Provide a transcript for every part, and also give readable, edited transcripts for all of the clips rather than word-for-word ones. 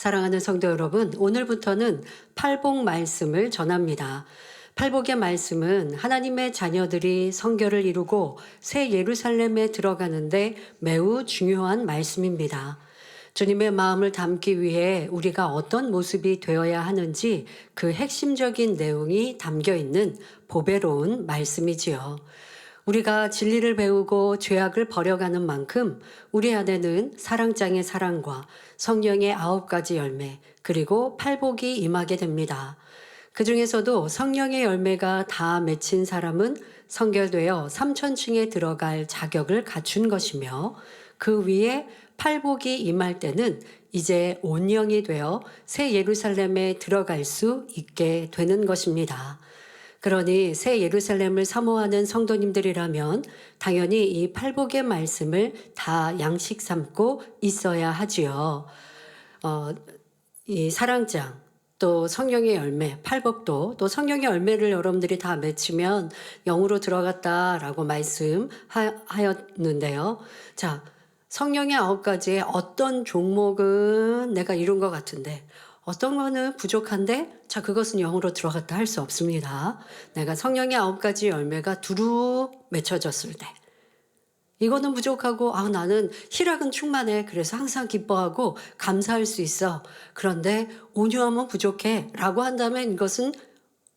사랑하는 성도 여러분, 오늘부터는 팔복 말씀을 전합니다. 팔복의 말씀은 하나님의 자녀들이 성결을 이루고 새 예루살렘에 들어가는데 매우 중요한 말씀입니다. 주님의 마음을 담기 위해 우리가 어떤 모습이 되어야 하는지 그 핵심적인 내용이 담겨 있는 보배로운 말씀이지요. 우리가 진리를 배우고 죄악을 버려가는 만큼 우리 안에는 사랑장의 사랑과 성령의 9가지 열매 그리고 팔복이 임하게 됩니다. 그 중에서도 성령의 열매가 다 맺힌 사람은 성결되어 삼천층에 들어갈 자격을 갖춘 것이며 그 위에 팔복이 임할 때는 이제 온영이 되어 새 예루살렘에 들어갈 수 있게 되는 것입니다. 그러니 새 예루살렘을 사모하는 성도님들이라면 당연히 이 팔복의 말씀을 다 양식 삼고 있어야 하지요. 이 사랑장, 또 성령의 열매, 팔복도 또 성령의 열매를 여러분들이 다 맺히면 영으로 들어갔다라고 말씀하였는데요. 자, 성령의 9가지의 어떤 종목은 내가 이룬 것 같은데 어떤 거는 부족한데 자 그것은 영으로 들어갔다 할 수 없습니다. 내가 성령의 9가지 열매가 두루 맺혀졌을 때 이거는 부족하고 나는 희락은 충만해. 그래서 항상 기뻐하고 감사할 수 있어. 그런데 온유함은 부족해 라고 한다면 이것은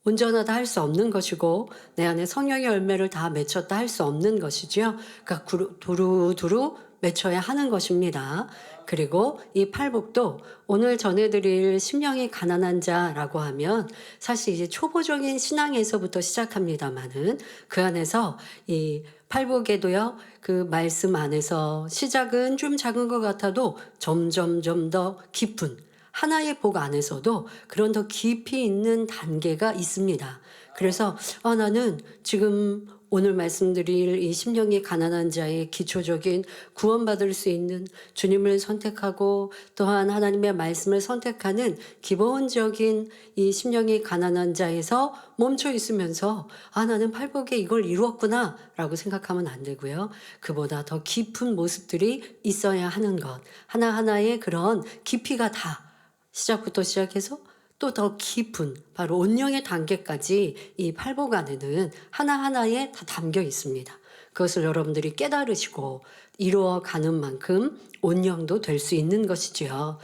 온전하다 할 수 없는 것이고 내 안에 성령의 열매를 다 맺혔다 할 수 없는 것이죠. 그러니까 두루두루 맺혀야 하는 것입니다. 그리고 이 팔복도 오늘 전해드릴 심령이 가난한 자라고 하면 사실 이제 초보적인 신앙에서부터 시작합니다마는 그 안에서 이 팔복에도요 그 말씀 안에서 시작은 좀 작은 것 같아도 점점 더 깊은 하나의 복 안에서도 그런 더 깊이 있는 단계가 있습니다. 그래서 나는 지금 오늘 말씀드릴 이 심령이 가난한 자의 기초적인 구원받을 수 있는 주님을 선택하고 또한 하나님의 말씀을 선택하는 기본적인 이 심령이 가난한 자에서 멈춰 있으면서 나는 팔복에 이걸 이루었구나 라고 생각하면 안 되고요. 그보다 더 깊은 모습들이 있어야 하는 것. 하나하나의 그런 깊이가 다 시작부터 시작해서 또 더 깊은 바로 온영의 단계까지 이 팔복 안에는 하나하나에 다 담겨 있습니다. 그것을 여러분들이 깨달으시고 이루어가는 만큼 온영도 될 수 있는 것이지요.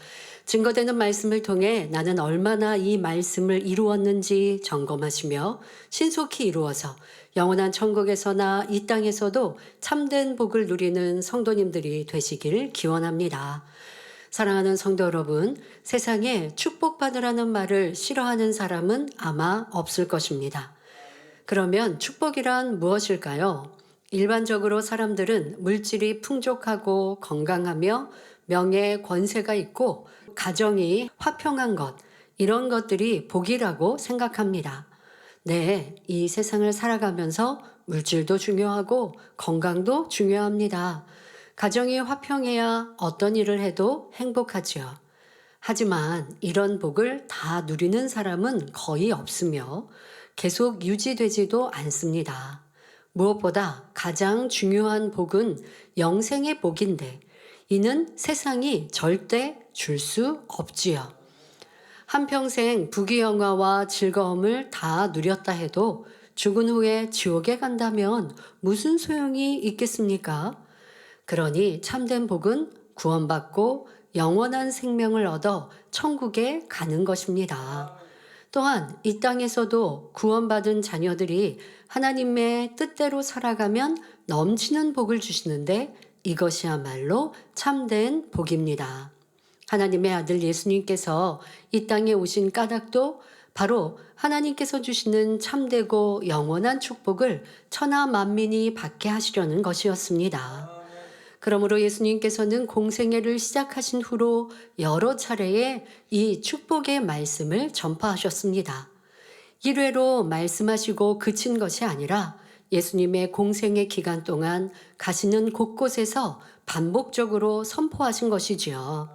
증거되는 말씀을 통해 나는 얼마나 이 말씀을 이루었는지 점검하시며 신속히 이루어서 영원한 천국에서나 이 땅에서도 참된 복을 누리는 성도님들이 되시길 기원합니다. 사랑하는 성도 여러분, 세상에 축복받으라는 말을 싫어하는 사람은 아마 없을 것입니다. 그러면 축복이란 무엇일까요? 일반적으로 사람들은 물질이 풍족하고 건강하며 명예, 권세가 있고 가정이 화평한 것, 이런 것들이 복이라고 생각합니다. 네, 이 세상을 살아가면서 물질도 중요하고 건강도 중요합니다. 가정이 화평해야 어떤 일을 해도 행복하지요. 하지만 이런 복을 다 누리는 사람은 거의 없으며 계속 유지되지도 않습니다. 무엇보다 가장 중요한 복은 영생의 복인데 이는 세상이 절대 줄 수 없지요. 한평생 부귀영화와 즐거움을 다 누렸다 해도 죽은 후에 지옥에 간다면 무슨 소용이 있겠습니까? 그러니 참된 복은 구원받고 영원한 생명을 얻어 천국에 가는 것입니다. 또한 이 땅에서도 구원받은 자녀들이 하나님의 뜻대로 살아가면 넘치는 복을 주시는데 이것이야말로 참된 복입니다. 하나님의 아들 예수님께서 이 땅에 오신 까닭도 바로 하나님께서 주시는 참되고 영원한 축복을 천하 만민이 받게 하시려는 것이었습니다. 그러므로 예수님께서는 공생애를 시작하신 후로 여러 차례에 이 축복의 말씀을 전파하셨습니다. 1회로 말씀하시고 그친 것이 아니라 예수님의 공생애 기간 동안 가시는 곳곳에서 반복적으로 선포하신 것이지요.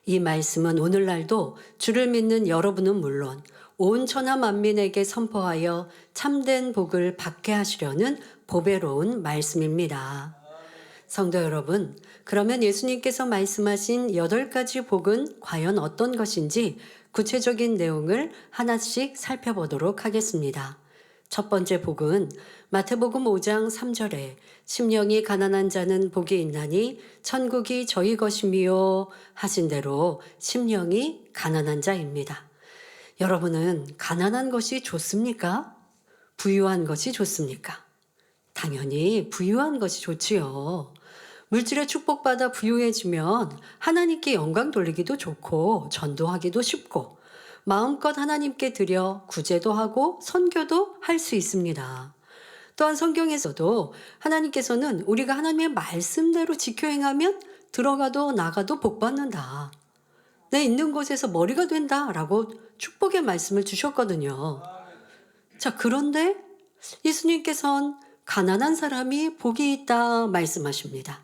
이 말씀은 오늘날도 주를 믿는 여러분은 물론 온 천하 만민에게 선포하여 참된 복을 받게 하시려는 보배로운 말씀입니다. 성도 여러분, 그러면 예수님께서 말씀하신 8가지 복은 과연 어떤 것인지 구체적인 내용을 하나씩 살펴보도록 하겠습니다. 첫 번째 복은 마태복음 5장 3절에 심령이 가난한 자는 복이 있나니 천국이 저희 것이미요 하신 대로 심령이 가난한 자입니다. 여러분은 가난한 것이 좋습니까? 부유한 것이 좋습니까? 당연히 부유한 것이 좋지요. 물질의 축복받아 부유해지면 하나님께 영광 돌리기도 좋고 전도하기도 쉽고 마음껏 하나님께 드려 구제도 하고 선교도 할 수 있습니다. 또한 성경에서도 하나님께서는 우리가 하나님의 말씀대로 지켜 행하면 들어가도 나가도 복받는다. 내 있는 곳에서 머리가 된다라고 축복의 말씀을 주셨거든요. 자, 그런데 예수님께서는 가난한 사람이 복이 있다 말씀하십니다.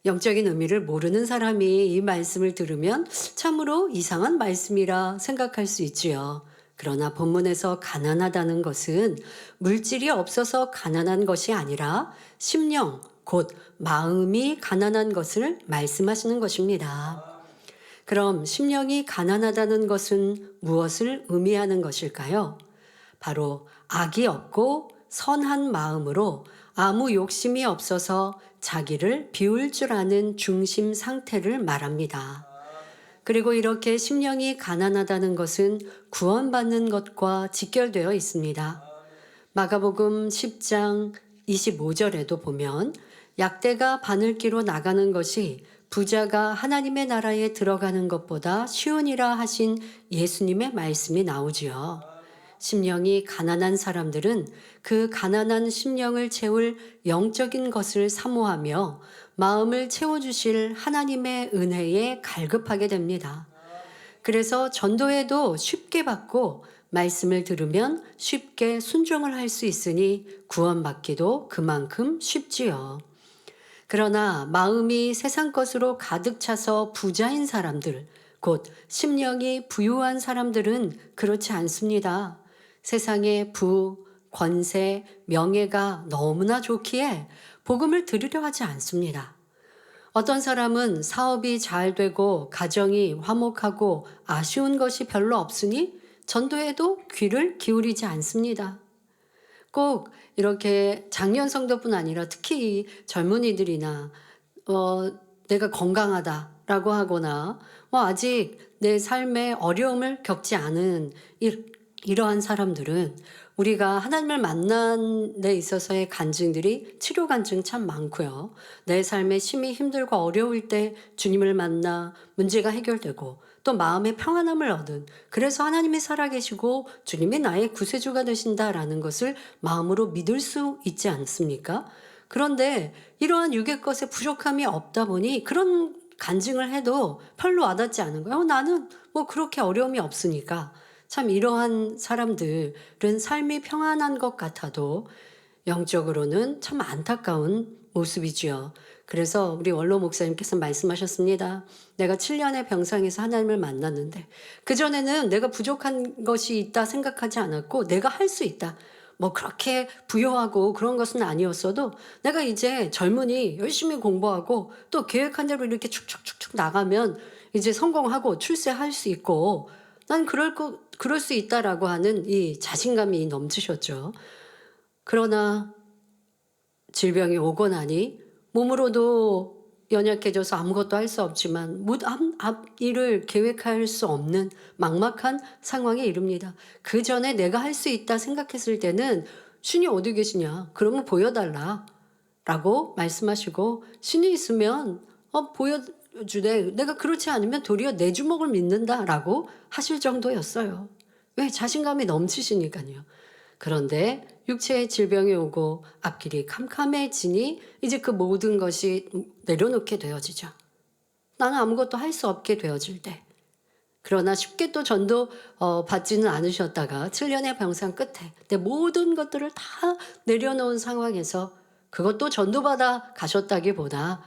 영적인 의미를 모르는 사람이 이 말씀을 들으면 참으로 이상한 말씀이라 생각할 수 있지요. 그러나 본문에서 가난하다는 것은 물질이 없어서 가난한 것이 아니라 심령, 곧 마음이 가난한 것을 말씀하시는 것입니다. 그럼 심령이 가난하다는 것은 무엇을 의미하는 것일까요? 바로 악이 없고 선한 마음으로 아무 욕심이 없어서 자기를 비울 줄 아는 중심 상태를 말합니다. 그리고 이렇게 심령이 가난하다는 것은 구원받는 것과 직결되어 있습니다. 마가복음 10장 25절에도 보면 약대가 바늘기로 나가는 것이 부자가 하나님의 나라에 들어가는 것보다 쉬우니라 하신 예수님의 말씀이 나오지요. 심령이 가난한 사람들은 그 가난한 심령을 채울 영적인 것을 사모하며 마음을 채워주실 하나님의 은혜에 갈급하게 됩니다. 그래서 전도에도 쉽게 받고 말씀을 들으면 쉽게 순종을 할 수 있으니 구원받기도 그만큼 쉽지요. 그러나 마음이 세상 것으로 가득 차서 부자인 사람들, 곧 심령이 부유한 사람들은 그렇지 않습니다. 세상의 부, 권세, 명예가 너무나 좋기에 복음을 들으려 하지 않습니다. 어떤 사람은 사업이 잘 되고 가정이 화목하고 아쉬운 것이 별로 없으니 전도에도 귀를 기울이지 않습니다. 꼭 이렇게 장년 성도뿐 아니라 특히 젊은이들이나 내가 건강하다라고 하거나 아직 내 삶에 어려움을 겪지 않은 이러한 사람들은 우리가 하나님을 만난 데 있어서의 간증들이 치료 간증 참 많고요. 내 삶에 심히 힘들고 어려울 때 주님을 만나 문제가 해결되고 또 마음의 평안함을 얻은, 그래서 하나님이 살아계시고 주님이 나의 구세주가 되신다라는 것을 마음으로 믿을 수 있지 않습니까? 그런데 이러한 육의 것에 부족함이 없다 보니 그런 간증을 해도 별로 와닿지 않은 거예요. 나는 뭐 그렇게 어려움이 없으니까. 참 이러한 사람들은 삶이 평안한 것 같아도 영적으로는 참 안타까운 모습이지요. 그래서 우리 원로 목사님께서 말씀하셨습니다. 내가 7년의 병상에서 하나님을 만났는데 그전에는 내가 부족한 것이 있다 생각하지 않았고 내가 할 수 있다. 뭐 그렇게 부여하고 그런 것은 아니었어도 내가 이제 젊으니 열심히 공부하고 또 계획한 대로 이렇게 축축축축 나가면 이제 성공하고 출세할 수 있고 난 그럴 수 있다라고 하는 이 자신감이 넘치셨죠. 그러나 질병이 오고 나니 몸으로도 연약해져서 아무것도 할 수 없지만 앞 일을 계획할 수 없는 막막한 상황에 이릅니다. 그 전에 내가 할 수 있다 생각했을 때는 신이 어디 계시냐? 그러면 보여달라 라고 말씀하시고 신이 있으면 보여주되 내가 그렇지 않으면 도리어 내 주먹을 믿는다 라고 하실 정도였어요. 왜? 자신감이 넘치시니까요. 그런데 육체의 질병이 오고 앞길이 캄캄해지니 이제 그 모든 것이 내려놓게 되어지죠. 나는 아무것도 할 수 없게 되어질 때. 그러나 쉽게 또 전도 받지는 않으셨다가 7년의 병상 끝에 내 모든 것들을 다 내려놓은 상황에서 그것도 전도받아 가셨다기보다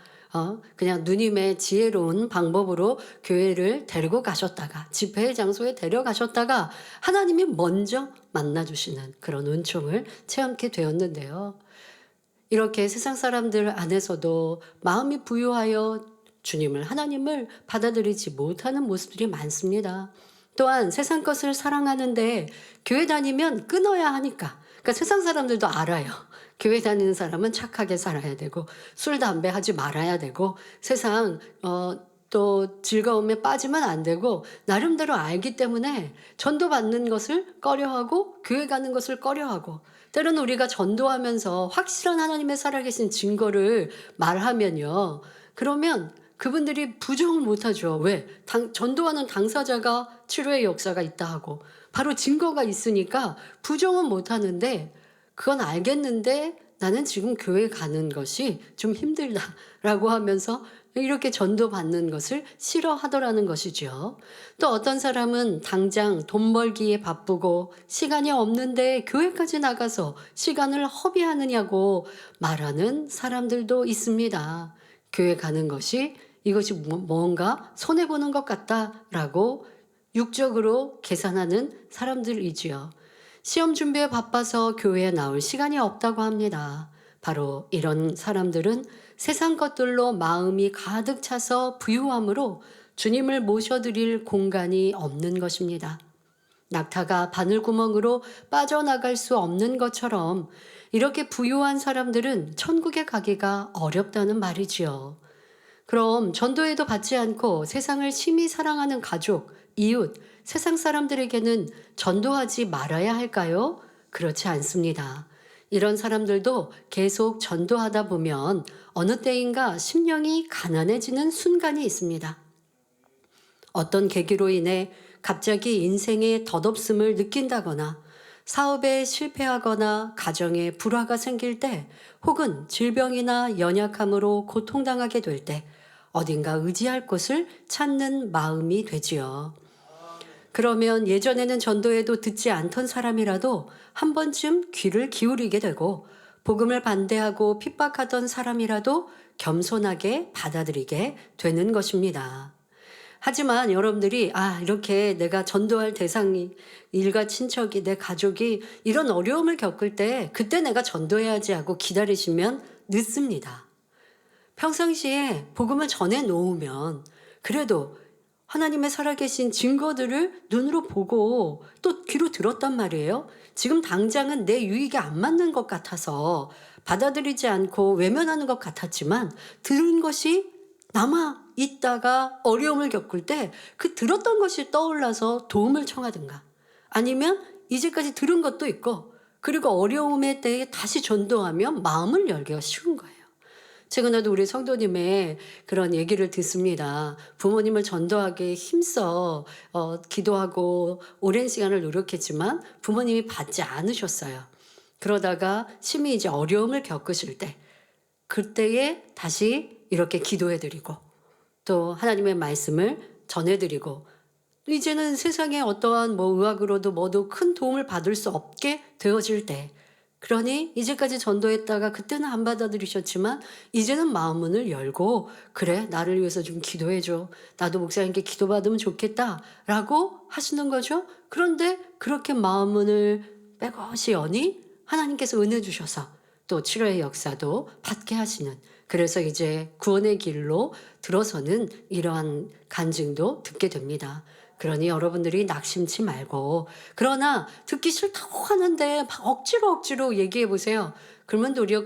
그냥 누님의 지혜로운 방법으로 교회를 데리고 가셨다가 집회의 장소에 데려가셨다가 하나님이 먼저 만나주시는 그런 은총을 체험케 되었는데요. 이렇게 세상 사람들 안에서도 마음이 부유하여 주님을, 하나님을 받아들이지 못하는 모습들이 많습니다. 또한 세상 것을 사랑하는데 교회 다니면 끊어야 하니까. 그러니까 세상 사람들도 알아요. 교회 다니는 사람은 착하게 살아야 되고 술, 담배 하지 말아야 되고 세상 또 즐거움에 빠지면 안 되고 나름대로 알기 때문에 전도받는 것을 꺼려하고 교회 가는 것을 꺼려하고 때로는 우리가 전도하면서 확실한 하나님의 살아계신 증거를 말하면요. 그러면 그분들이 부정을 못하죠. 왜? 전도하는 당사자가 치료의 역사가 있다 하고 바로 증거가 있으니까 부정은 못하는데 그건 알겠는데 나는 지금 교회 가는 것이 좀 힘들다라고 하면서 이렇게 전도받는 것을 싫어하더라는 것이죠. 또 어떤 사람은 당장 돈 벌기에 바쁘고 시간이 없는데 교회까지 나가서 시간을 허비하느냐고 말하는 사람들도 있습니다. 교회 가는 것이 이것이 뭔가 손해보는 것 같다라고 육적으로 계산하는 사람들이지요. 시험 준비에 바빠서 교회에 나올 시간이 없다고 합니다. 바로 이런 사람들은 세상 것들로 마음이 가득 차서 부유함으로 주님을 모셔드릴 공간이 없는 것입니다. 낙타가 바늘구멍으로 빠져나갈 수 없는 것처럼 이렇게 부유한 사람들은 천국에 가기가 어렵다는 말이지요. 그럼 전도에도 받지 않고 세상을 심히 사랑하는 가족, 이웃, 세상 사람들에게는 전도하지 말아야 할까요? 그렇지 않습니다. 이런 사람들도 계속 전도하다 보면 어느 때인가 심령이 가난해지는 순간이 있습니다. 어떤 계기로 인해 갑자기 인생의 덧없음을 느낀다거나 사업에 실패하거나 가정에 불화가 생길 때 혹은 질병이나 연약함으로 고통당하게 될 때 어딘가 의지할 곳을 찾는 마음이 되지요. 그러면 예전에는 전도에도 듣지 않던 사람이라도 한 번쯤 귀를 기울이게 되고 복음을 반대하고 핍박하던 사람이라도 겸손하게 받아들이게 되는 것입니다. 하지만 여러분들이 이렇게 내가 전도할 대상이 일가 친척이 내 가족이 이런 어려움을 겪을 때 그때 내가 전도해야지 하고 기다리시면 늦습니다. 평상시에 복음을 전해 놓으면 그래도 하나님의 살아계신 증거들을 눈으로 보고 또 귀로 들었단 말이에요. 지금 당장은 내 유익에 안 맞는 것 같아서 받아들이지 않고 외면하는 것 같았지만 들은 것이 남아 있다가 어려움을 겪을 때 그 들었던 것이 떠올라서 도움을 청하든가 아니면 이제까지 들은 것도 있고 그리고 어려움의 때에 다시 전도하면 마음을 열기가 쉬운 거예요. 최근에도 우리 성도님의 그런 얘기를 듣습니다. 부모님을 전도하기 힘써 기도하고 오랜 시간을 노력했지만 부모님이 받지 않으셨어요. 그러다가 심히 이제 어려움을 겪으실 때 그때에 다시 이렇게 기도해드리고 또 하나님의 말씀을 전해드리고 이제는 세상에 어떠한 의학으로도 뭐도 큰 도움을 받을 수 없게 되어질 때 그러니 이제까지 전도했다가 그때는 안 받아들이셨지만 이제는 마음문을 열고 그래 나를 위해서 좀 기도해줘. 나도 목사님께 기도받으면 좋겠다라고 하시는 거죠. 그런데 그렇게 마음문을 빼것이 여니 하나님께서 은혜 주셔서 또 치료의 역사도 받게 하시는 그래서 이제 구원의 길로 들어서는 이러한 간증도 듣게 됩니다. 그러니 여러분들이 낙심치 말고 그러나 듣기 싫다고 하는데 막 억지로 얘기해 보세요. 그러면 도리어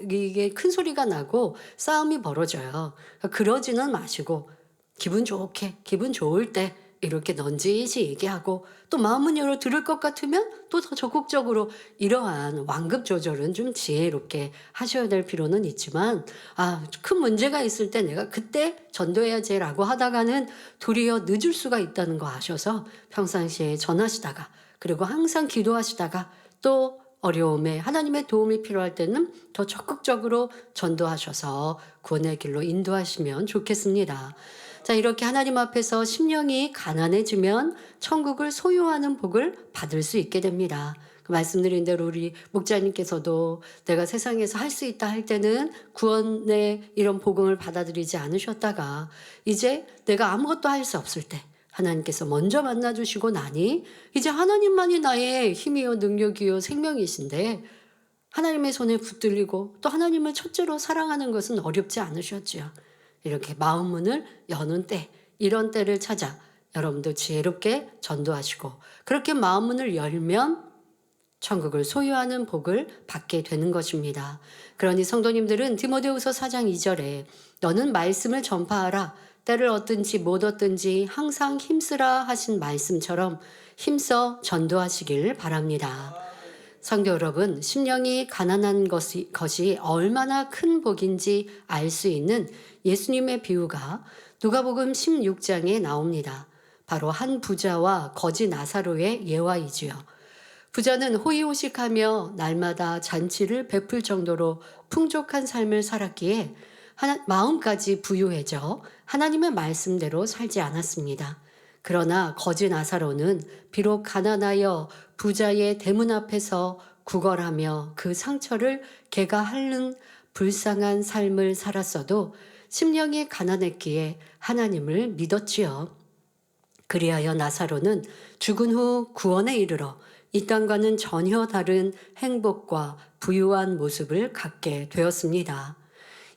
이게 큰 소리가 나고 싸움이 벌어져요. 그러지는 마시고 기분 좋을 때 이렇게 넌지시 얘기하고 또 마음은 열어 들을 것 같으면 또 더 적극적으로 이러한 완급 조절은 좀 지혜롭게 하셔야 될 필요는 있지만 큰 문제가 있을 때 내가 그때 전도해야지라고 하다가는 도리어 늦을 수가 있다는 거 아셔서 평상시에 전하시다가 그리고 항상 기도하시다가 또 어려움에 하나님의 도움이 필요할 때는 더 적극적으로 전도하셔서 구원의 길로 인도하시면 좋겠습니다. 자, 이렇게 하나님 앞에서 심령이 가난해지면 천국을 소유하는 복을 받을 수 있게 됩니다. 그 말씀드린 대로 우리 목자님께서도 내가 세상에서 할 수 있다 할 때는 구원의 이런 복음을 받아들이지 않으셨다가 이제 내가 아무것도 할 수 없을 때 하나님께서 먼저 만나주시고 나니 이제 하나님만이 나의 힘이요 능력이요 생명이신데 하나님의 손에 붙들리고 또 하나님을 첫째로 사랑하는 것은 어렵지 않으셨지요. 이렇게 마음 문을 여는 때, 이런 때를 찾아 여러분도 지혜롭게 전도하시고 그렇게 마음 문을 열면 천국을 소유하는 복을 받게 되는 것입니다. 그러니 성도님들은 디모데후서 4장 2절에 너는 말씀을 전파하라. 때를 얻든지 못 얻든지 항상 힘쓰라 하신 말씀처럼 힘써 전도하시길 바랍니다. 성도 여러분, 심령이 가난한 것이 얼마나 큰 복인지 알 수 있는 예수님의 비유가 누가복음 16장에 나옵니다. 바로 한 부자와 거지 나사로의 예화이지요. 부자는 호의호식하며 날마다 잔치를 베풀 정도로 풍족한 삶을 살았기에 마음까지 부유해져 하나님의 말씀대로 살지 않았습니다. 그러나 거지 나사로는 비록 가난하여 부자의 대문 앞에서 구걸하며 그 상처를 개가 핥는 불쌍한 삶을 살았어도 심령이 가난했기에 하나님을 믿었지요. 그리하여 나사로는 죽은 후 구원에 이르러 이 땅과는 전혀 다른 행복과 부유한 모습을 갖게 되었습니다.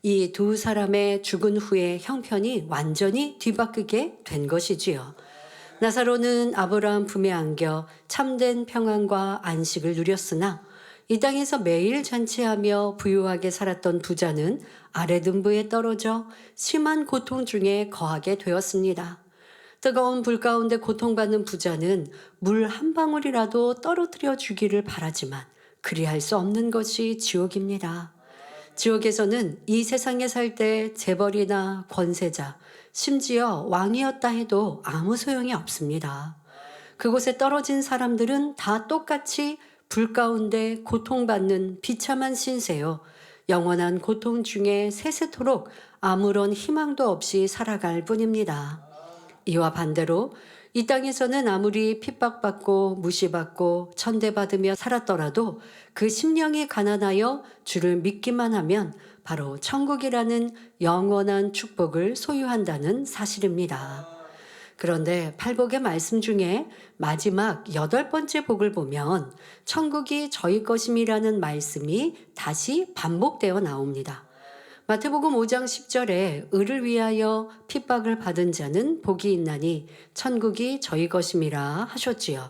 이 두 사람의 죽은 후의 형편이 완전히 뒤바뀌게 된 것이지요. 나사로는 아브라함 품에 안겨 참된 평안과 안식을 누렸으나 이 땅에서 매일 잔치하며 부유하게 살았던 부자는 아래등부에 떨어져 심한 고통 중에 거하게 되었습니다. 뜨거운 불 가운데 고통받는 부자는 물 한 방울이라도 떨어뜨려 주기를 바라지만 그리할 수 없는 것이 지옥입니다. 지옥에서는 이 세상에 살 때 재벌이나 권세자, 심지어 왕이었다 해도 아무 소용이 없습니다. 그곳에 떨어진 사람들은 다 똑같이 불 가운데 고통받는 비참한 신세요. 영원한 고통 중에 세세토록 아무런 희망도 없이 살아갈 뿐입니다. 이와 반대로 이 땅에서는 아무리 핍박받고 무시받고 천대받으며 살았더라도 그 심령이 가난하여 주를 믿기만 하면 바로 천국이라는 영원한 축복을 소유한다는 사실입니다. 그런데 팔복의 말씀 중에 마지막 8번째 복을 보면 천국이 저희 것임이라는 말씀이 다시 반복되어 나옵니다. 마태복음 5장 10절에 의를 위하여 핍박을 받은 자는 복이 있나니 천국이 저희 것임이라 하셨지요.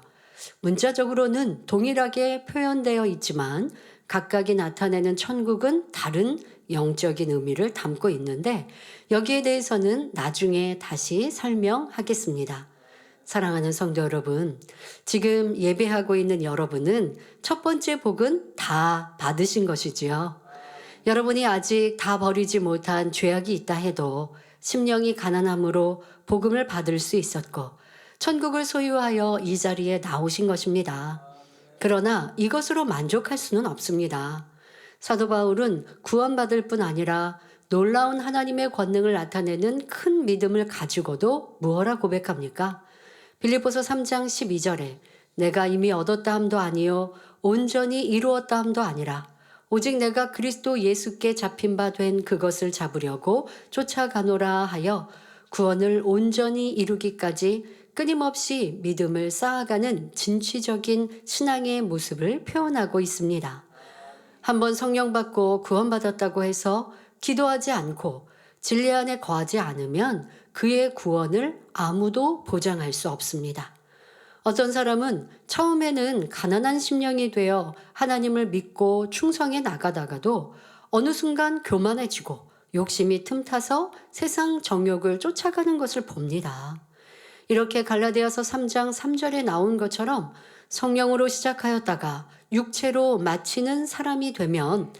문자적으로는 동일하게 표현되어 있지만 각각이 나타내는 천국은 다른 영적인 의미를 담고 있는데 여기에 대해서는 나중에 다시 설명하겠습니다. 사랑하는 성도 여러분, 지금 예배하고 있는 여러분은 첫 번째 복은 다 받으신 것이지요. 여러분이 아직 다 버리지 못한 죄악이 있다 해도 심령이 가난함으로 복음을 받을 수 있었고 천국을 소유하여 이 자리에 나오신 것입니다. 그러나 이것으로 만족할 수는 없습니다. 사도 바울은 구원받을 뿐 아니라 놀라운 하나님의 권능을 나타내는 큰 믿음을 가지고도 무엇라 고백합니까? 빌립보서 3장 12절에 내가 이미 얻었다 함도 아니요 온전히 이루었다 함도 아니라 오직 내가 그리스도 예수께 잡힌 바 된 그것을 잡으려고 쫓아가노라 하여 구원을 온전히 이루기까지 끊임없이 믿음을 쌓아가는 진취적인 신앙의 모습을 표현하고 있습니다. 한번 성령 받고 구원받았다고 해서 기도하지 않고 진리 안에 거하지 않으면 그의 구원을 아무도 보장할 수 없습니다. 어떤 사람은 처음에는 가난한 심령이 되어 하나님을 믿고 충성해 나가다가도 어느 순간 교만해지고 욕심이 틈타서 세상 정욕을 쫓아가는 것을 봅니다. 이렇게 갈라디아서 3장 3절에 나온 것처럼 성령으로 시작하였다가 육체로 마치는 사람이 되면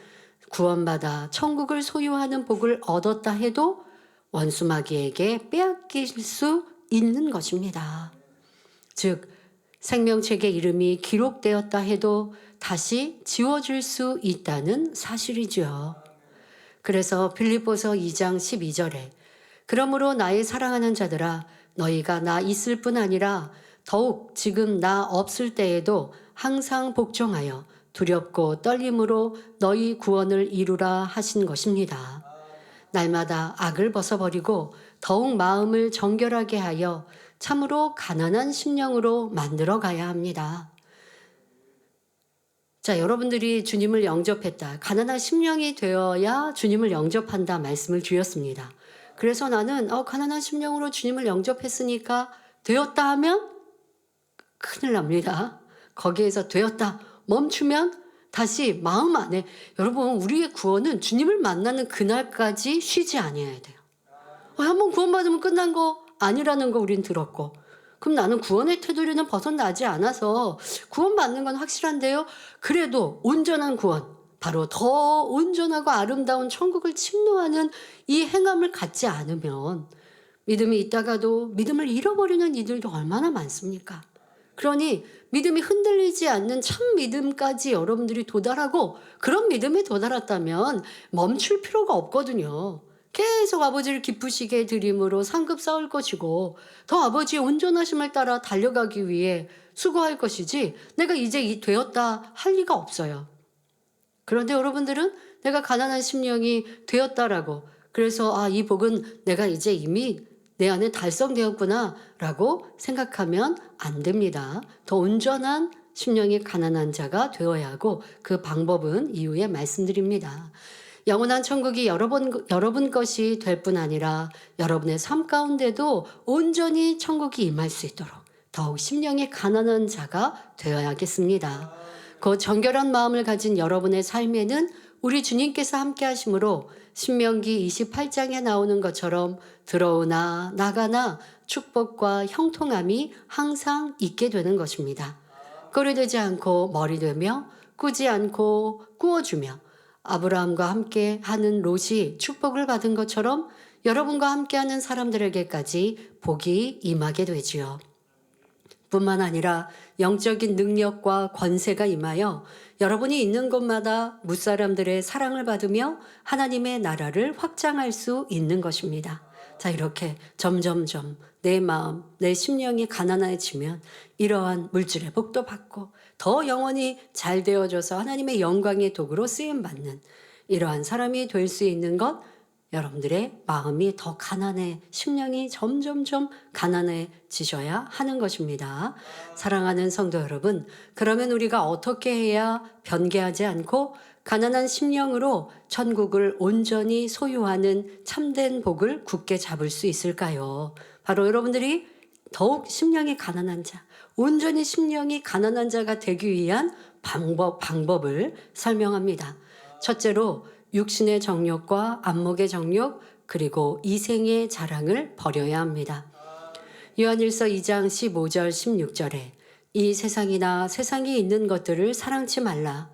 구원받아 천국을 소유하는 복을 얻었다 해도 원수 마귀에게 빼앗길 수 있는 것입니다. 즉 생명책의 이름이 기록되었다 해도 다시 지워질 수 있다는 사실이죠. 그래서 빌립보서 2장 12절에 그러므로 나의 사랑하는 자들아 너희가 나 있을 뿐 아니라 더욱 지금 나 없을 때에도 항상 복종하여 두렵고 떨림으로 너희 구원을 이루라 하신 것입니다. 날마다 악을 벗어버리고 더욱 마음을 정결하게 하여 참으로 가난한 심령으로 만들어 가야 합니다. 자, 여러분들이 주님을 영접했다. 가난한 심령이 되어야 주님을 영접한다 말씀을 드렸습니다. 그래서 나는 가난한 심령으로 주님을 영접했으니까 되었다 하면 큰일 납니다. 거기에서 되었다 멈추면 다시 마음 안에, 여러분 우리의 구원은 주님을 만나는 그날까지 쉬지 아니어야 돼요. 한번 구원받으면 끝난 거 아니라는 거 우린 들었고, 그럼 나는 구원의 테두리는 벗어나지 않아서 구원받는 건 확실한데요. 그래도 온전한 구원, 바로 더 온전하고 아름다운 천국을 침노하는 이 행함을 갖지 않으면 믿음이 있다가도 믿음을 잃어버리는 이들도 얼마나 많습니까? 그러니 믿음이 흔들리지 않는 참 믿음까지 여러분들이 도달하고, 그런 믿음에 도달했다면 멈출 필요가 없거든요. 계속 아버지를 기쁘시게 드림으로 상급 쌓을 것이고, 더 아버지의 온전하심을 따라 달려가기 위해 수고할 것이지, 내가 이제 되었다 할 리가 없어요. 그런데 여러분들은 내가 가난한 심령이 되었다라고, 그래서 이 복은 내가 이제 이미 내 안에 달성되었구나 라고 생각하면 안 됩니다. 더 온전한 심령이 가난한 자가 되어야 하고, 그 방법은 이후에 말씀드립니다. 영원한 천국이 여러분 것이 될 뿐 아니라 여러분의 삶 가운데도 온전히 천국이 임할 수 있도록 더욱 심령이 가난한 자가 되어야겠습니다. 그 정결한 마음을 가진 여러분의 삶에는 우리 주님께서 함께 하심으로 신명기 28장에 나오는 것처럼 들어오나 나가나 축복과 형통함이 항상 있게 되는 것입니다. 꼴이 되지 않고 머리 되며 꾸지 않고 꾸어주며, 아브라함과 함께 하는 롯이 축복을 받은 것처럼 여러분과 함께하는 사람들에게까지 복이 임하게 되지요. 뿐만 아니라 영적인 능력과 권세가 임하여 여러분이 있는 곳마다 무사람들의 사랑을 받으며 하나님의 나라를 확장할 수 있는 것입니다. 자, 이렇게 점점점 내 마음, 내 심령이 가난해지면 이러한 물질의 복도 받고 더 영원히 잘 되어져서 하나님의 영광의 도구로 쓰임받는 이러한 사람이 될 수 있는 것, 여러분들의 마음이 더 가난해, 심령이 점점점 가난해지셔야 하는 것입니다. 사랑하는 성도 여러분, 그러면 우리가 어떻게 해야 변개하지 않고 가난한 심령으로 천국을 온전히 소유하는 참된 복을 굳게 잡을 수 있을까요? 바로 여러분들이 더욱 심령이 가난한 자, 온전히 심령이 가난한 자가 되기 위한 방법을 설명합니다. 첫째로 육신의 정욕과 안목의 정욕, 그리고 이생의 자랑을 버려야 합니다. 요한일서 2장 15절 16절에 이 세상이나 세상이 있는 것들을 사랑치 말라.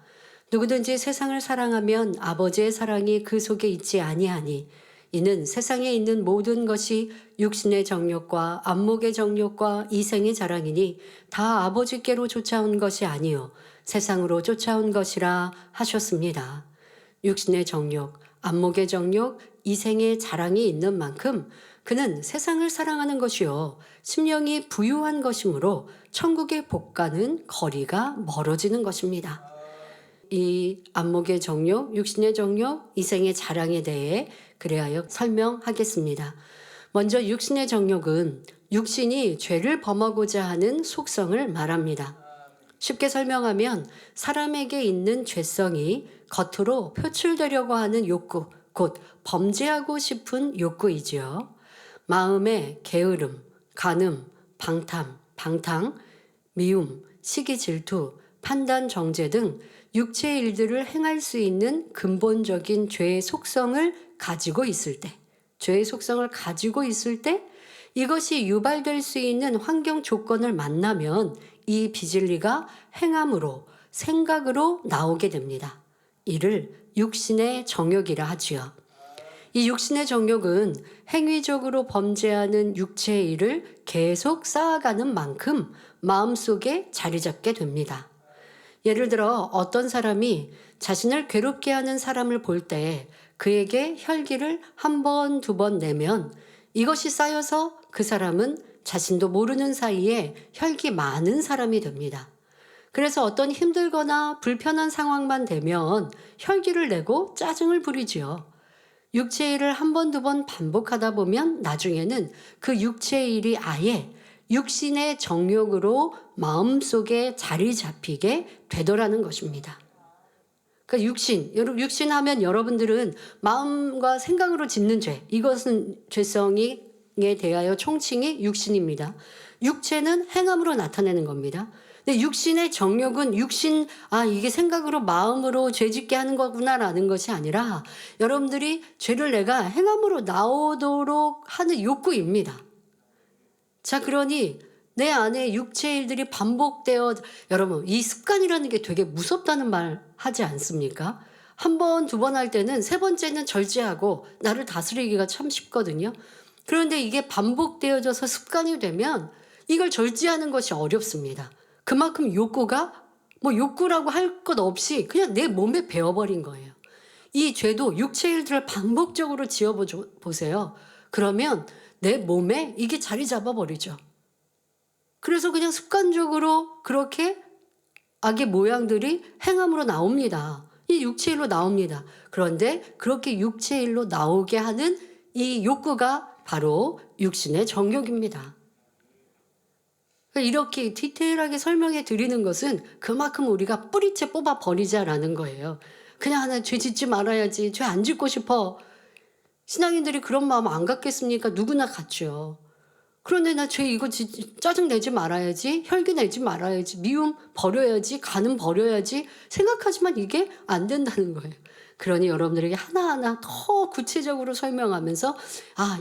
누구든지 세상을 사랑하면 아버지의 사랑이 그 속에 있지 아니하니, 이는 세상에 있는 모든 것이 육신의 정욕과 안목의 정욕과 이생의 자랑이니 다 아버지께로 쫓아온 것이 아니요 세상으로 쫓아온 것이라 하셨습니다. 육신의 정욕, 안목의 정욕, 이생의 자랑이 있는 만큼 그는 세상을 사랑하는 것이요 심령이 부유한 것이므로 천국의 복과는 거리가 멀어지는 것입니다. 이 안목의 정욕, 육신의 정욕, 이생의 자랑에 대해 그래하여 설명하겠습니다. 먼저 육신의 정욕은 육신이 죄를 범하고자 하는 속성을 말합니다. 쉽게 설명하면 사람에게 있는 죄성이 겉으로 표출되려고 하는 욕구, 곧 범죄하고 싶은 욕구이지요. 마음의 게으름, 간음, 방탕, 미움, 시기 질투, 판단 정죄 등 육체의 일들을 행할 수 있는 근본적인 죄의 속성을 가지고 있을 때, 이것이 유발될 수 있는 환경 조건을 만나면 이 비진리가 행함으로, 생각으로 나오게 됩니다. 이를 육신의 정욕이라 하지요. 이 육신의 정욕은 행위적으로 범죄하는 육체의 일을 계속 쌓아가는 만큼 마음속에 자리 잡게 됩니다. 예를 들어 어떤 사람이 자신을 괴롭게 하는 사람을 볼 때 그에게 혈기를 한 번, 두 번 내면 이것이 쌓여서 그 사람은 자신도 모르는 사이에 혈기 많은 사람이 됩니다. 그래서 어떤 힘들거나 불편한 상황만 되면 혈기를 내고 짜증을 부리지요. 육체의 일을 한 번, 두 번 반복하다 보면 나중에는 그 육체의 일이 아예 육신의 정욕으로 마음속에 자리 잡히게 되더라는 것입니다. 그러니까 육신 하면 여러분들은 마음과 생각으로 짓는 죄, 이것은 죄성에 대하여 총칭이 육신입니다. 육체는 행함으로 나타내는 겁니다. 근데 육신의 정욕은 이게 생각으로 마음으로 죄 짓게 하는 거구나라는 것이 아니라 여러분들이 죄를 내가 행함으로 나오도록 하는 욕구입니다. 자, 그러니 내 안에 육체 일들이 반복되어, 여러분 이 습관이라는 게 되게 무섭다는 말 하지 않습니까? 한 번, 두 번 할 때는 세 번째는 절제하고 나를 다스리기가 참 쉽거든요. 그런데 이게 반복되어져서 습관이 되면 이걸 절제하는 것이 어렵습니다. 그만큼 욕구가 욕구라고 할 것 없이 그냥 내 몸에 배어버린 거예요. 이 죄도 육체 일들을 반복적으로 지어보세요. 그러면 내 몸에 이게 자리 잡아버리죠. 그래서 그냥 습관적으로 그렇게 악의 모양들이 행함으로 나옵니다. 이 육체일로 나옵니다. 그런데 그렇게 육체일로 나오게 하는 이 욕구가 바로 육신의 정욕입니다. 이렇게 디테일하게 설명해 드리는 것은 그만큼 우리가 뿌리째 뽑아 버리자라는 거예요. 그냥 하나 죄 짓지 말아야지, 죄 안 짓고 싶어. 신앙인들이 그런 마음 안 갖겠습니까? 누구나 갖죠. 그런데 나 죄 이거 짜증 내지 말아야지, 혈기 내지 말아야지, 미움 버려야지, 간음 버려야지 생각하지만 이게 안 된다는 거예요. 그러니 여러분들에게 하나하나 더 구체적으로 설명하면서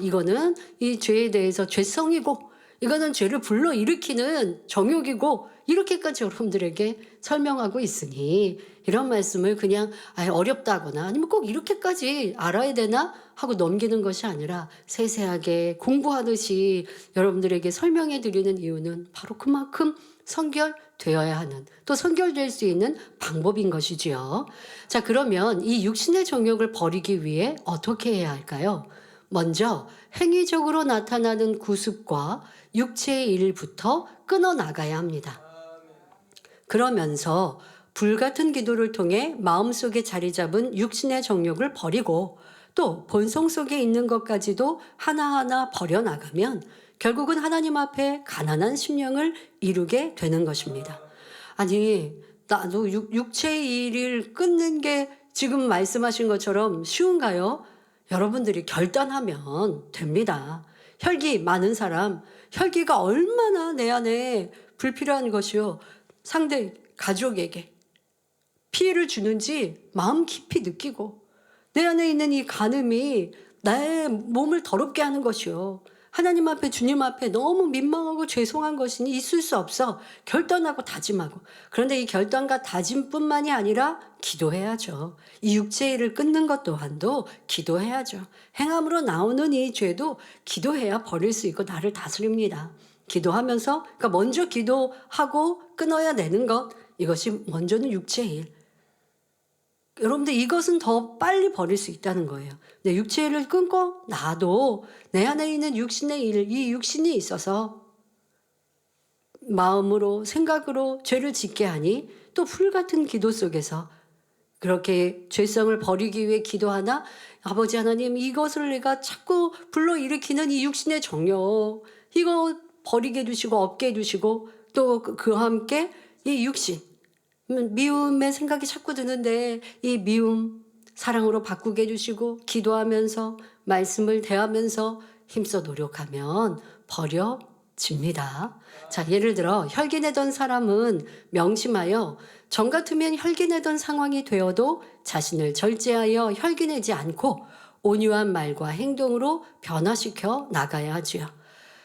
이거는 이 죄에 대해서 죄성이고 이거는 죄를 불러일으키는 정욕이고 이렇게까지 여러분들에게 설명하고 있으니 이런 말씀을 그냥 어렵다거나 아니면 꼭 이렇게까지 알아야 되나 하고 넘기는 것이 아니라 세세하게 공부하듯이 여러분들에게 설명해 드리는 이유는 바로 그만큼 선결되어야 하는, 또 선결될 수 있는 방법인 것이지요. 자, 그러면 이 육신의 정욕을 버리기 위해 어떻게 해야 할까요? 먼저 행위적으로 나타나는 구습과 육체의 일부터 끊어나가야 합니다. 그러면서 불같은 기도를 통해 마음속에 자리 잡은 육신의 정욕을 버리고 또 본성 속에 있는 것까지도 하나하나 버려나가면 결국은 하나님 앞에 가난한 심령을 이루게 되는 것입니다. 아니, 나도 육체의 일을 끊는 게 지금 말씀하신 것처럼 쉬운가요? 여러분들이 결단하면 됩니다. 혈기 많은 사람, 혈기가 얼마나 내 안에 불필요한 것이요, 상대 가족에게 피해를 주는지 마음 깊이 느끼고 내 안에 있는 이 간음이 나의 몸을 더럽게 하는 것이요, 하나님 앞에, 주님 앞에 너무 민망하고 죄송한 것이니 있을 수 없어 결단하고 다짐하고. 그런데 이 결단과 다짐뿐만이 아니라 기도해야죠. 이 육체의 일을 끊는 것 또한도 기도해야죠. 행함으로 나오는 이 죄도 기도해야 버릴 수 있고 나를 다스립니다. 기도하면서, 그러니까 먼저 기도하고 끊어야 되는 것, 이것이 먼저는 육체의 일. 여러분들 이것은 더 빨리 버릴 수 있다는 거예요. 내 육체의 일을 끊고 나도 내 안에 있는 육신의 일, 이 육신이 있어서 마음으로 생각으로 죄를 짓게 하니 또 불같은 기도 속에서 그렇게 죄성을 버리기 위해 기도하나, 아버지 하나님 이것을 내가 자꾸 불러일으키는 이 육신의 정욕, 이거 버리게 해주시고 없게 해주시고, 또 그와 함께 이 육신, 미움의 생각이 자꾸 드는데 이 미움 사랑으로 바꾸게 해주시고, 기도하면서 말씀을 대하면서 힘써 노력하면 버려집니다. 자, 예를 들어 혈기내던 사람은 명심하여 전 같으면 혈기내던 상황이 되어도 자신을 절제하여 혈기내지 않고 온유한 말과 행동으로 변화시켜 나가야 하지요.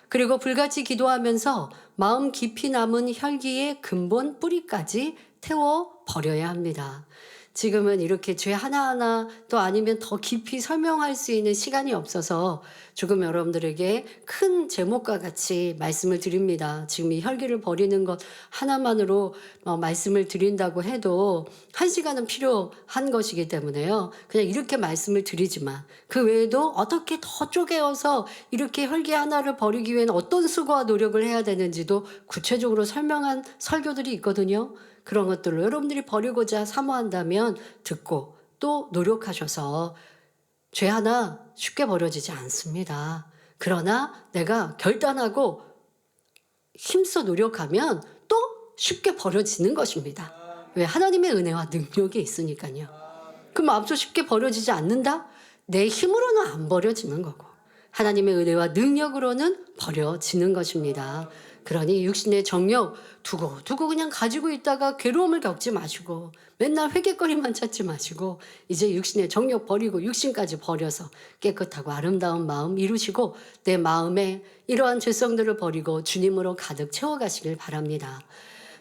그리고 불같이 기도하면서 마음 깊이 남은 혈기의 근본 뿌리까지 태워 버려야 합니다. 지금은 이렇게 죄 하나하나 또 아니면 더 깊이 설명할 수 있는 시간이 없어서 조금 여러분들에게 큰 제목과 같이 말씀을 드립니다. 지금 이 혈기를 버리는 것 하나만으로 말씀을 드린다고 해도 1시간은 필요한 것이기 때문에요. 그냥 이렇게 말씀을 드리지만 그 외에도 어떻게 더 쪼개어서 이렇게 혈기 하나를 버리기 위해는 어떤 수고와 노력을 해야 되는지도 구체적으로 설명한 설교들이 있거든요. 그런 것들로 여러분들이 버리고자 사모한다면 듣고 또 노력하셔서 죄 하나 쉽게 버려지지 않습니다. 그러나 내가 결단하고 힘써 노력하면 또 쉽게 버려지는 것입니다. 왜? 하나님의 은혜와 능력이 있으니까요. 그 마음도 쉽게 버려지지 않는다? 내 힘으로는 안 버려지는 거고 하나님의 은혜와 능력으로는 버려지는 것입니다. 그러니 육신의 정욕 두고 그냥 가지고 있다가 괴로움을 겪지 마시고 맨날 회개거리만 찾지 마시고 이제 육신의 정욕 버리고 육신까지 버려서 깨끗하고 아름다운 마음 이루시고 내 마음에 이러한 죄성들을 버리고 주님으로 가득 채워가시길 바랍니다.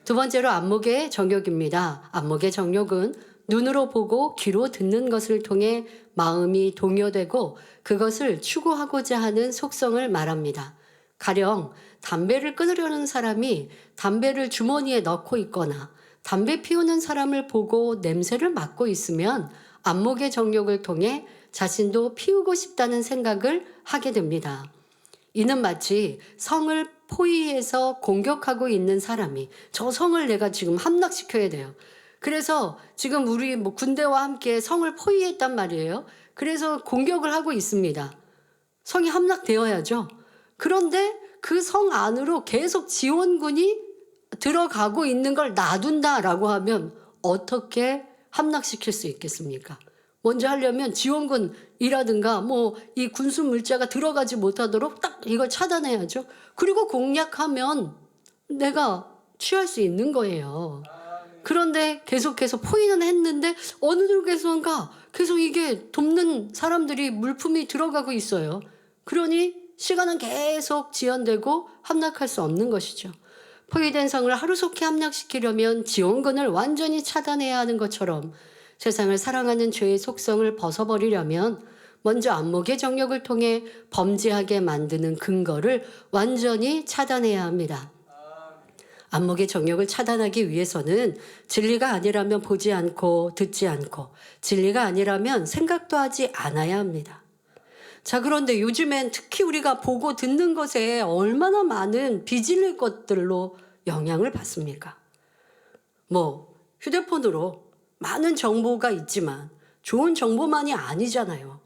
두 번째로 안목의 정욕입니다. 안목의 정욕은 눈으로 보고 귀로 듣는 것을 통해 마음이 동요되고 그것을 추구하고자 하는 속성을 말합니다. 가령 담배를 끊으려는 사람이 담배를 주머니에 넣고 있거나 담배 피우는 사람을 보고 냄새를 맡고 있으면 안목의 정욕을 통해 자신도 피우고 싶다는 생각을 하게 됩니다. 이는 마치 성을 포위해서 공격하고 있는 사람이 저 성을 내가 지금 함락시켜야 돼요. 그래서 지금 우리 군대와 함께 성을 포위했단 말이에요. 그래서 공격을 하고 있습니다. 성이 함락되어야죠. 그런데 그 성 안으로 계속 지원군이 들어가고 있는 걸 놔둔다라고 하면 어떻게 함락시킬 수 있겠습니까? 먼저 하려면 지원군이라든가 이 군수 물자가 들어가지 못하도록 딱 이걸 차단해야죠. 그리고 공략하면 내가 취할 수 있는 거예요. 그런데 계속해서 포위는 했는데 어느 쪽에선가 계속 이게 돕는 사람들이 물품이 들어가고 있어요. 그러니 시간은 계속 지연되고 함락할 수 없는 것이죠. 포위된 성을 하루속히 함락시키려면 지원군을 완전히 차단해야 하는 것처럼 세상을 사랑하는 죄의 속성을 벗어버리려면 먼저 안목의 정욕을 통해 범죄하게 만드는 근거를 완전히 차단해야 합니다. 안목의 정욕을 차단하기 위해서는 진리가 아니라면 보지 않고 듣지 않고 진리가 아니라면 생각도 하지 않아야 합니다. 자, 그런데 요즘엔 특히 우리가 보고 듣는 것에 얼마나 많은 비질릴 것들로 영향을 받습니까? 휴대폰으로 많은 정보가 있지만 좋은 정보만이 아니잖아요.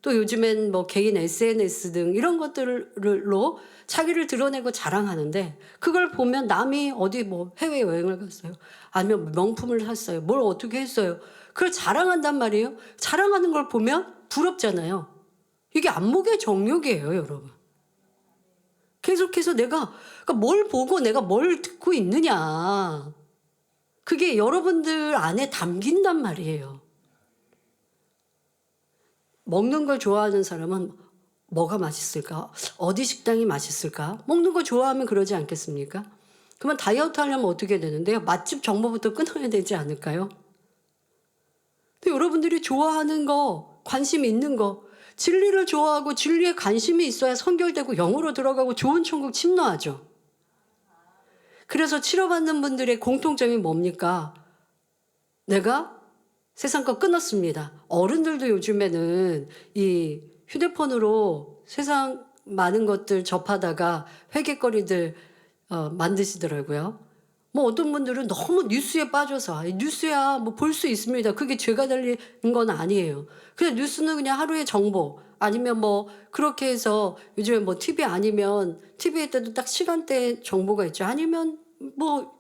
또 요즘엔 개인 SNS 등 이런 것들로 자기를 드러내고 자랑하는데 그걸 보면 남이 어디 해외여행을 갔어요. 아니면 명품을 샀어요. 뭘 어떻게 했어요. 그걸 자랑한단 말이에요. 자랑하는 걸 보면 부럽잖아요. 이게 안목의 정욕이에요, 여러분. 계속해서 내가 뭘 보고 내가 뭘 듣고 있느냐. 그게 여러분들 안에 담긴단 말이에요. 먹는 걸 좋아하는 사람은 뭐가 맛있을까? 어디 식당이 맛있을까? 먹는 거 좋아하면 그러지 않겠습니까? 그러면 다이어트 하려면 어떻게 되는데요? 맛집 정보부터 끊어야 되지 않을까요? 근데 여러분들이 좋아하는 거, 관심 있는 거, 진리를 좋아하고 진리에 관심이 있어야 선결되고 영으로 들어가고 좋은 천국 침노하죠. 그래서 치료받는 분들의 공통점이 뭡니까? 내가 세상 거 끊었습니다. 어른들도 요즘에는 이 휴대폰으로 세상 많은 것들 접하다가 회개거리들 만드시더라고요. 어떤 분들은 너무 뉴스에 빠져서 뉴스야 볼 수 있습니다. 그게 죄가 달리는 건 아니에요. 그냥 뉴스는 그냥 하루의 정보 아니면 그렇게 해서 요즘에 TV 아니면 TV에 때도 딱 시간대 정보가 있죠. 아니면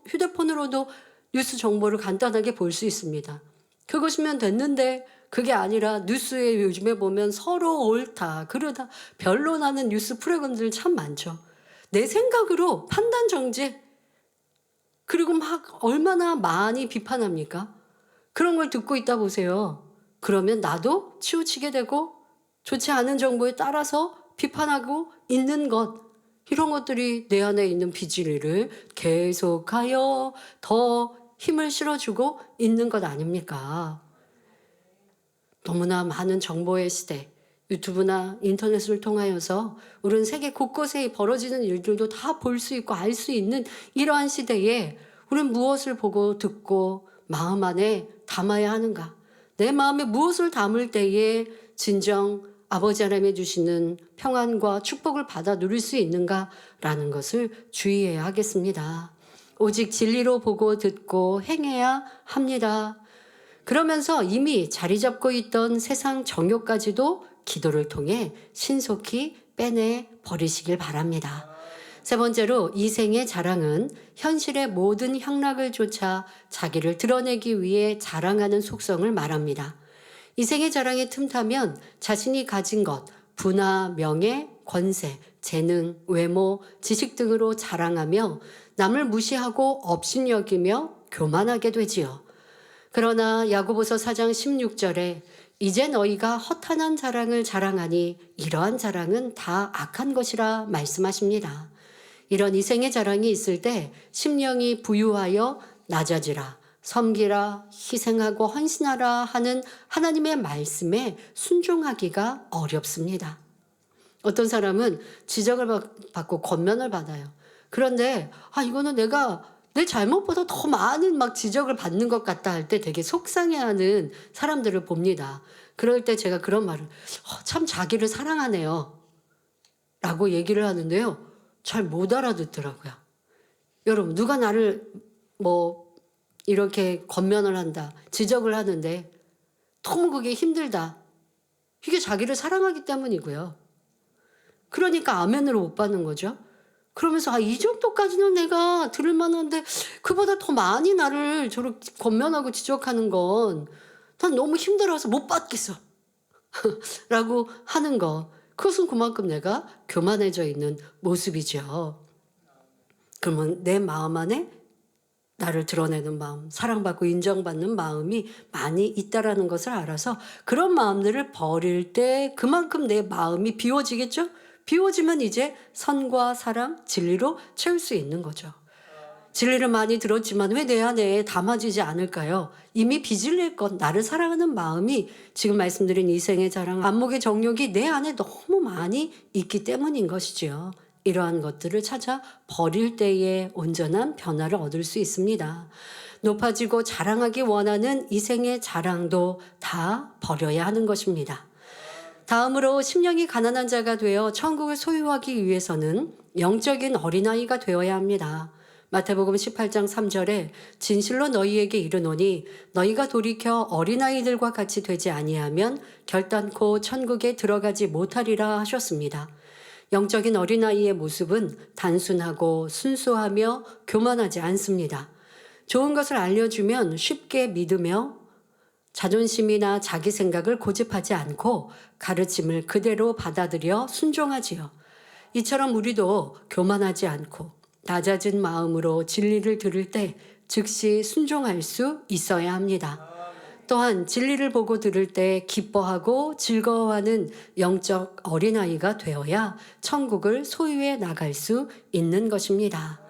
휴대폰으로도 뉴스 정보를 간단하게 볼 수 있습니다. 그것이면 됐는데 그게 아니라 뉴스에 요즘에 보면 서로 옳다 그러다 변론하는 뉴스 프로그램들 참 많죠. 내 생각으로 판단 정제 그리고 얼마나 많이 비판합니까? 그런 걸 듣고 있다 보세요. 그러면 나도 치우치게 되고 좋지 않은 정보에 따라서 비판하고 있는 것 이런 것들이 내 안에 있는 비질리를 계속하여 더 힘을 실어주고 있는 것 아닙니까? 너무나 많은 정보의 시대, 유튜브나 인터넷을 통하여서 우리는 세계 곳곳에 벌어지는 일들도 다 볼 수 있고 알 수 있는 이러한 시대에 우리는 무엇을 보고 듣고 마음 안에 담아야 하는가? 내 마음에 무엇을 담을 때에 진정 아버지 하나님이 주시는 평안과 축복을 받아 누릴 수 있는가라는 것을 주의해야 하겠습니다. 오직 진리로 보고 듣고 행해야 합니다. 그러면서 이미 자리 잡고 있던 세상 정욕까지도 기도를 통해 신속히 빼내 버리시길 바랍니다. 세 번째로 이생의 자랑은 현실의 모든 향락을 쫓아 자기를 드러내기 위해 자랑하는 속성을 말합니다. 이생의 자랑에 틈타면 자신이 가진 것, 부나 명예, 권세, 재능, 외모, 지식 등으로 자랑하며 남을 무시하고 업신여기며 교만하게 되지요. 그러나 야고보서 4장 16절에 이제 너희가 허탄한 자랑을 자랑하니 이러한 자랑은 다 악한 것이라 말씀하십니다. 이런 이생의 자랑이 있을 때 심령이 부유하여 낮아지라, 섬기라, 희생하고 헌신하라 하는 하나님의 말씀에 순종하기가 어렵습니다. 어떤 사람은 지적을 받고 권면을 받아요. 그런데 이거는 내가 내 잘못보다 더 많은 막 지적을 받는 것 같다 할 때 되게 속상해하는 사람들을 봅니다. 그럴 때 제가 그런 말을 참 자기를 사랑하네요 라고 얘기를 하는데요. 잘 못 알아듣더라고요. 여러분, 누가 나를 이렇게 권면을 한다, 지적을 하는데 너무 그게 힘들다. 이게 자기를 사랑하기 때문이고요. 그러니까 아멘으로 못 받는 거죠. 그러면서 이 정도까지는 내가 들을 만한데 그보다 더 많이 나를 저렇게 권면하고 지적하는 건 난 너무 힘들어서 못 받겠어 라고 하는 거, 그것은 그만큼 내가 교만해져 있는 모습이죠. 그러면 내 마음 안에 나를 드러내는 마음, 사랑받고 인정받는 마음이 많이 있다라는 것을 알아서 그런 마음들을 버릴 때 그만큼 내 마음이 비워지겠죠? 비워지면 이제 선과 사랑, 진리로 채울 수 있는 거죠. 진리를 많이 들었지만 왜 내 안에 담아지지 않을까요? 이미 빚을 낼 건 나를 사랑하는 마음이 지금 말씀드린 이생의 자랑, 안목의 정욕이 내 안에 너무 많이 있기 때문인 것이지요. 이러한 것들을 찾아 버릴 때에 온전한 변화를 얻을 수 있습니다. 높아지고 자랑하기 원하는 이생의 자랑도 다 버려야 하는 것입니다. 다음으로 심령이 가난한 자가 되어 천국을 소유하기 위해서는 영적인 어린아이가 되어야 합니다. 마태복음 18장 3절에 진실로 너희에게 이르노니 너희가 돌이켜 어린아이들과 같이 되지 아니하면 결단코 천국에 들어가지 못하리라 하셨습니다. 영적인 어린아이의 모습은 단순하고 순수하며 교만하지 않습니다. 좋은 것을 알려주면 쉽게 믿으며 자존심이나 자기 생각을 고집하지 않고 가르침을 그대로 받아들여 순종하지요. 이처럼 우리도 교만하지 않고 낮아진 마음으로 진리를 들을 때 즉시 순종할 수 있어야 합니다. 또한 진리를 보고 들을 때 기뻐하고 즐거워하는 영적 어린아이가 되어야 천국을 소유해 나갈 수 있는 것입니다.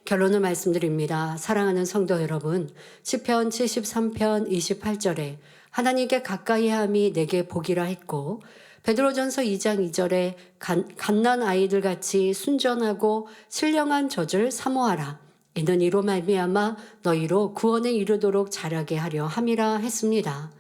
결론을 말씀드립니다. 사랑하는 성도 여러분, 시편 73편 28절에 하나님께 가까이 함이 내게 복이라 했고 베드로전서 2장 2절에 갓난 아이들 같이 순전하고 신령한 젖을 사모하라. 이는 이로 말미암아 너희로 구원에 이르도록 자라게 하려 함이라 했습니다.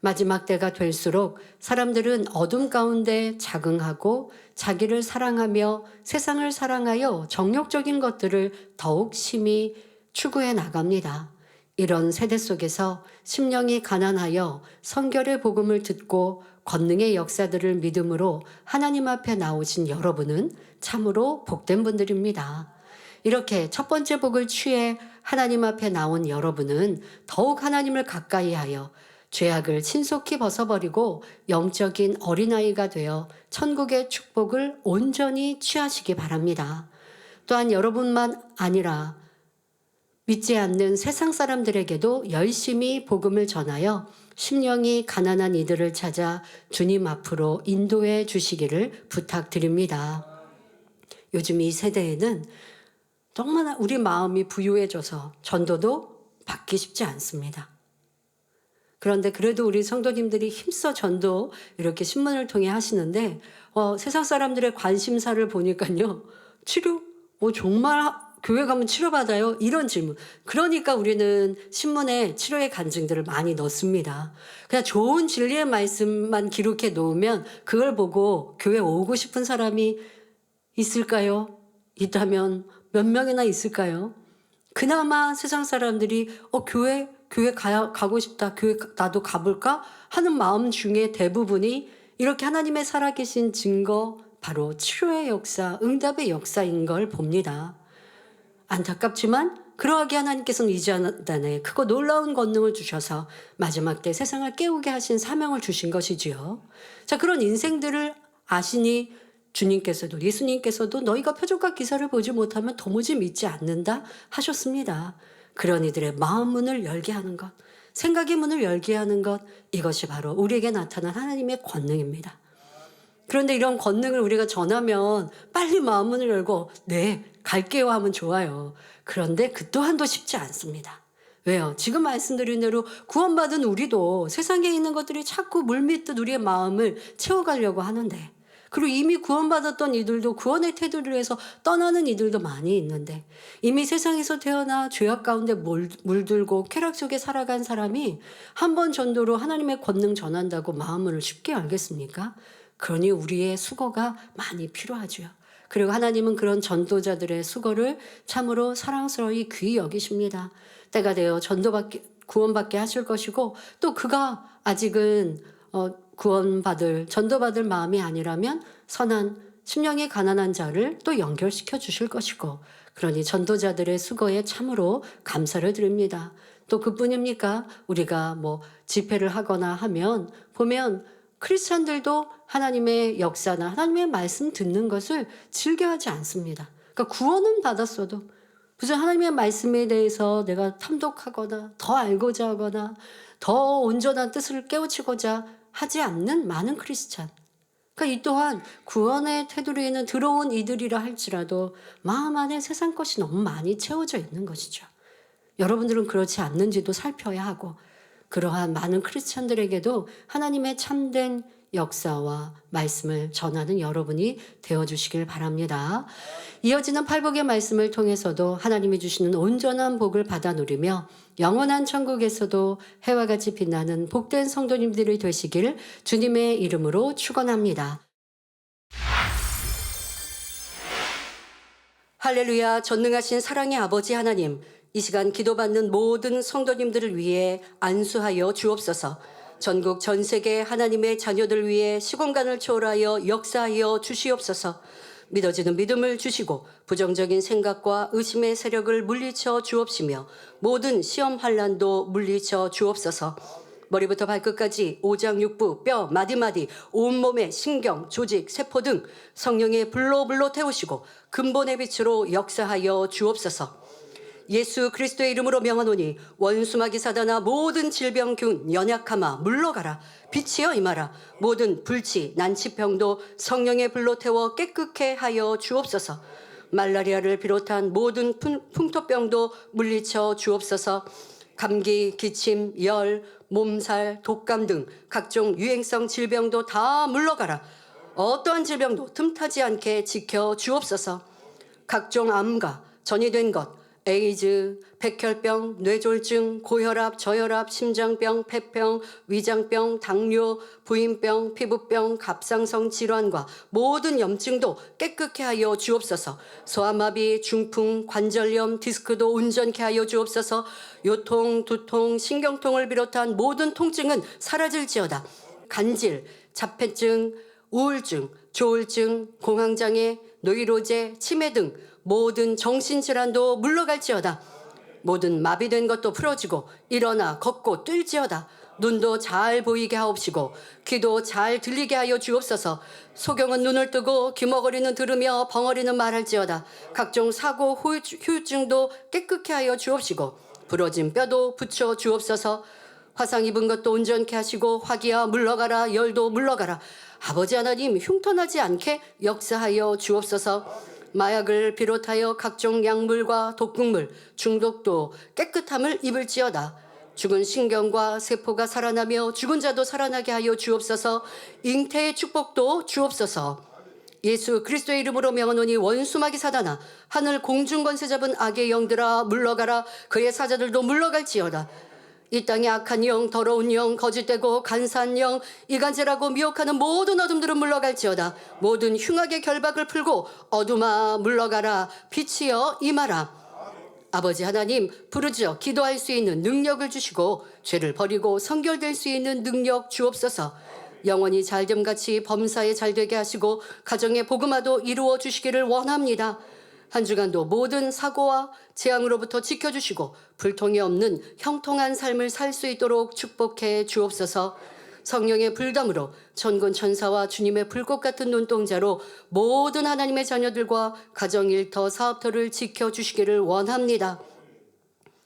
마지막 때가 될수록 사람들은 어둠 가운데 자긍하고 자기를 사랑하며 세상을 사랑하여 정욕적인 것들을 더욱 심히 추구해 나갑니다. 이런 세대 속에서 심령이 가난하여 성결의 복음을 듣고 권능의 역사들을 믿음으로 하나님 앞에 나오신 여러분은 참으로 복된 분들입니다. 이렇게 첫 번째 복을 취해 하나님 앞에 나온 여러분은 더욱 하나님을 가까이 하여 죄악을 신속히 벗어버리고 영적인 어린아이가 되어 천국의 축복을 온전히 취하시기 바랍니다. 또한 여러분만 아니라 믿지 않는 세상 사람들에게도 열심히 복음을 전하여 심령이 가난한 이들을 찾아 주님 앞으로 인도해 주시기를 부탁드립니다. 요즘 이 세대에는 정말 우리 마음이 부유해져서 전도도 받기 쉽지 않습니다. 그런데 그래도 우리 성도님들이 힘써 전도 이렇게 신문을 통해 하시는데 세상 사람들의 관심사를 보니까요. 치료? 정말 교회 가면 치료받아요? 이런 질문. 그러니까 우리는 신문에 치료의 간증들을 많이 넣습니다. 그냥 좋은 진리의 말씀만 기록해 놓으면 그걸 보고 교회 오고 싶은 사람이 있을까요? 있다면 몇 명이나 있을까요? 그나마 세상 사람들이 교회 가고 싶다. 교회 나도 가볼까? 하는 마음 중에 대부분이 이렇게 하나님의 살아계신 증거, 바로 치료의 역사, 응답의 역사인 걸 봅니다. 안타깝지만 그러하게 하나님께서는 이 재단에 크고 놀라운 권능을 주셔서 마지막 때 세상을 깨우게 하신 사명을 주신 것이지요. 자, 그런 인생들을 아시니 주님께서도, 예수님께서도 너희가 표적과 기사를 보지 못하면 도무지 믿지 않는다 하셨습니다. 그런 이들의 마음 문을 열게 하는 것, 생각의 문을 열게 하는 것, 이것이 바로 우리에게 나타난 하나님의 권능입니다. 그런데 이런 권능을 우리가 전하면 빨리 마음 문을 열고 네, 갈게요 하면 좋아요. 그런데 그 또한도 쉽지 않습니다. 왜요? 지금 말씀드린 대로 구원받은 우리도 세상에 있는 것들이 자꾸 물밀듯 우리의 마음을 채워가려고 하는데, 그리고 이미 구원받았던 이들도 구원의 태도를 해서 떠나는 이들도 많이 있는데, 이미 세상에서 태어나 죄악 가운데 물들고 쾌락 속에 살아간 사람이 한 번 전도로 하나님의 권능 전한다고 마음을 쉽게 알겠습니까? 그러니 우리의 수고가 많이 필요하죠. 그리고 하나님은 그런 전도자들의 수고를 참으로 사랑스러이 귀히 여기십니다. 때가 되어 구원받게 하실 것이고, 또 그가 아직은 전도받을 마음이 아니라면 선한 심령이 가난한 자를 또 연결시켜 주실 것이고, 그러니 전도자들의 수고에 참으로 감사를 드립니다. 또 그뿐입니까? 우리가 집회를 하거나 하면 보면 크리스찬들도 하나님의 역사나 하나님의 말씀 듣는 것을 즐겨하지 않습니다. 그러니까 구원은 받았어도 무슨 하나님의 말씀에 대해서 내가 탐독하거나 더 알고자 하거나 더 온전한 뜻을 깨우치고자 하지 않는 많은 크리스찬. 그러니까 이 또한 구원의 테두리에는 들어온 이들이라 할지라도 마음 안에 세상 것이 너무 많이 채워져 있는 것이죠. 여러분들은 그렇지 않는지도 살펴야 하고, 그러한 많은 크리스찬들에게도 하나님의 참된 역사와 말씀을 전하는 여러분이 되어주시길 바랍니다. 이어지는 팔복의 말씀을 통해서도 하나님이 주시는 온전한 복을 받아 누리며 영원한 천국에서도 해와 같이 빛나는 복된 성도님들이 되시길 주님의 이름으로 축원합니다. 할렐루야. 전능하신 사랑의 아버지 하나님, 이 시간 기도받는 모든 성도님들을 위해 안수하여 주옵소서. 전국 전 세계 하나님의 자녀들 위해 시공간을 초월하여 역사하여 주시옵소서. 믿어지는 믿음을 주시고 부정적인 생각과 의심의 세력을 물리쳐 주옵시며 모든 시험 환난도 물리쳐 주옵소서. 머리부터 발끝까지 오장육부, 뼈, 마디마디, 온몸의 신경, 조직, 세포 등 성령의 불로 태우시고 근본의 빛으로 역사하여 주옵소서. 예수 그리스도의 이름으로 명하노니 원수마귀 사단아 모든 질병균 연약함아 물러가라. 빛이여 임하라. 모든 불치 난치병도 성령의 불로 태워 깨끗게 하여 주옵소서. 말라리아를 비롯한 모든 풍토병도 물리쳐 주옵소서. 감기, 기침, 열, 몸살, 독감 등 각종 유행성 질병도 다 물러가라. 어떠한 질병도 틈타지 않게 지켜 주옵소서. 각종 암과 전이된 것, 에이즈, 백혈병, 뇌졸중, 고혈압, 저혈압, 심장병, 폐병, 위장병, 당뇨, 부인병, 피부병, 갑상선 질환과 모든 염증도 깨끗게 하여 주옵소서. 소아마비, 중풍, 관절염, 디스크도 온전케 하여 주옵소서. 요통, 두통, 신경통을 비롯한 모든 통증은 사라질지어다. 간질, 자폐증, 우울증, 조울증, 공황장애, 노이로제, 치매 등 모든 정신질환도 물러갈지어다. 모든 마비된 것도 풀어지고 일어나 걷고 뛸지어다. 눈도 잘 보이게 하옵시고 귀도 잘 들리게 하여 주옵소서. 소경은 눈을 뜨고 귀머거리는 들으며 벙어리는 말할지어다. 각종 사고 후유증도 깨끗게 하여 주옵시고 부러진 뼈도 붙여 주옵소서. 화상 입은 것도 온전케 하시고 화기야 물러가라. 열도 물러가라. 아버지 하나님 흉터나지 않게 역사하여 주옵소서. 마약을 비롯하여 각종 약물과 독극물, 중독도 깨끗함을 입을지어다. 죽은 신경과 세포가 살아나며 죽은 자도 살아나게 하여 주옵소서. 잉태의 축복도 주옵소서. 예수 그리스도의 이름으로 명하노니 원수마귀 사단아 하늘 공중 권세 잡은 악의 영들아 물러가라. 그의 사자들도 물러갈지어다. 이 땅의 악한 영, 더러운 영, 거짓되고 간사한 영, 이간질하고 미혹하는 모든 어둠들은 물러갈지어다. 모든 흉악의 결박을 풀고 어둠아 물러가라. 빛이여 임하라. 아버지 하나님 부르짖어 기도할 수 있는 능력을 주시고 죄를 버리고 성결될 수 있는 능력 주옵소서. 영원히 잘됨같이 범사에 잘되게 하시고 가정의 복음화도 이루어 주시기를 원합니다. 한 주간도 모든 사고와 재앙으로부터 지켜주시고 불통이 없는 형통한 삶을 살 수 있도록 축복해 주옵소서. 성령의 불담으로 천군 천사와 주님의 불꽃 같은 눈동자로 모든 하나님의 자녀들과 가정일터 사업터를 지켜주시기를 원합니다.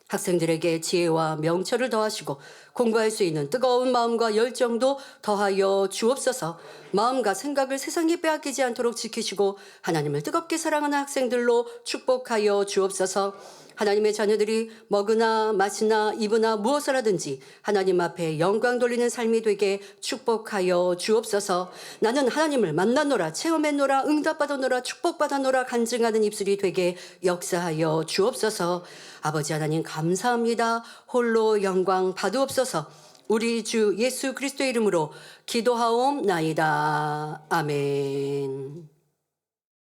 학생들에게 지혜와 명철을 더하시고 공부할 수 있는 뜨거운 마음과 열정도 더하여 주옵소서. 마음과 생각을 세상에 빼앗기지 않도록 지키시고 하나님을 뜨겁게 사랑하는 학생들로 축복하여 주옵소서. 하나님의 자녀들이 먹으나 마시나 입으나 무엇을 하든지 하나님 앞에 영광 돌리는 삶이 되게 축복하여 주옵소서. 나는 하나님을 만나노라, 체험했노라, 응답받았노라, 축복받았노라 간증하는 입술이 되게 역사하여 주옵소서. 아버지 하나님 감사합니다. 홀로 영광 받으옵소서. 우리 주 예수 그리스도의 이름으로 기도하옵나이다. 아멘.